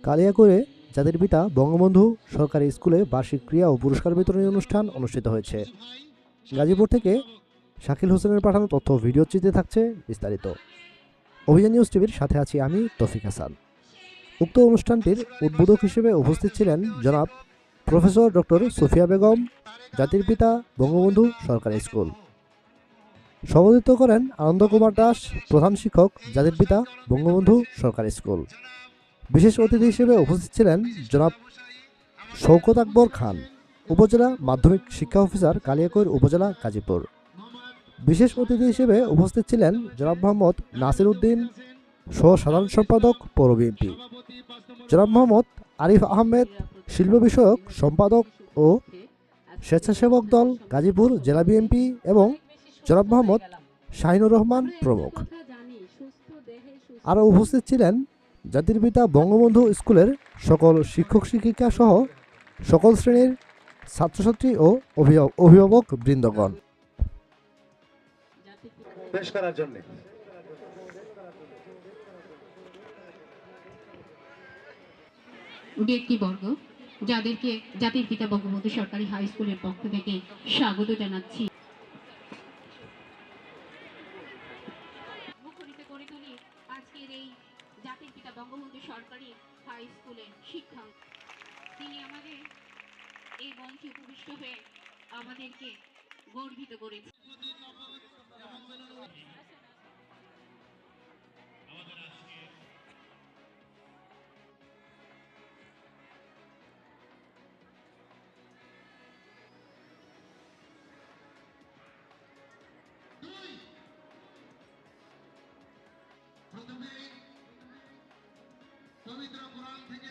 কালিয়াকৈরে জাতির পিতা বঙ্গবন্ধু সরকারি স্কুলে বার্ষিক ক্রীড়া ও পুরস্কার বিতরণী অনুষ্ঠান অনুষ্ঠিত হয়েছে। গাজীপুর থেকে শাকিল হোসেনের পাঠানো তথ্য ও ভিডিও চিত্রে থাকছে বিস্তারিত। অভিযান নিউজ টিভির সাথে আছি আমি তৌফিক হাসান। উক্ত অনুষ্ঠানটির উদ্বোধক হিসেবে উপস্থিত ছিলেন জনাব প্রফেসর ডক্টর সুফিয়া বেগম, জাতির পিতা বঙ্গবন্ধু সরকারি স্কুল। সভাপতিত্ব করেন আনন্দ কুমার দাস, প্রধান শিক্ষক, জাতির পিতা বঙ্গবন্ধু সরকারি স্কুল। বিশেষ অতিথি হিসেবে উপস্থিত ছিলেন জনাব শওকত আকবর খান, উপজেলা মাধ্যমিক শিক্ষা অফিসার, কালিয়াকৈর উপজেলা, গাজীপুর। বিশেষ অতিথি হিসেবে উপস্থিত ছিলেন জনাব মোহাম্মদ নাসির উদ্দিন, সহ সাধারণ সম্পাদক, পৌর বিএনপি, জনাব মোহাম্মদ আরিফ আহমেদ, শিল্প বিষয়ক সম্পাদক ও স্বেচ্ছাসেবক দল, গাজীপুর জেলা বিএনপি, এবং জনাব মোহাম্মদ শাহিনুর রহমান প্রমুখ। আরও উপস্থিত ছিলেন জাতির পিতা বঙ্গবন্ধু স্কুলের সকল শিক্ষক শিক্ষিকা সহ সকল শ্রেণীর ছাত্রছাত্রী ও অভিভাবক বৃন্দগণ। পেশ করার জন্য ব্যক্তিবর্গ যাদেরকে জাতির পিতা বঙ্গবন্ধু সরকারি হাই স্কুলের পক্ষ থেকে স্বাগত জানাচ্ছি। মুখরিত করে তুলি আজকের এই জাতির পিতা বঙ্গবন্ধু সরকারি হাই স্কুলের শিক্ষা। তিনি আমাদের এই মঞ্চে উপবিষ্ট হয়ে আমাদেরকে গর্বিত করেছেন। প্রথমে পবিত্র কোরআন থেকে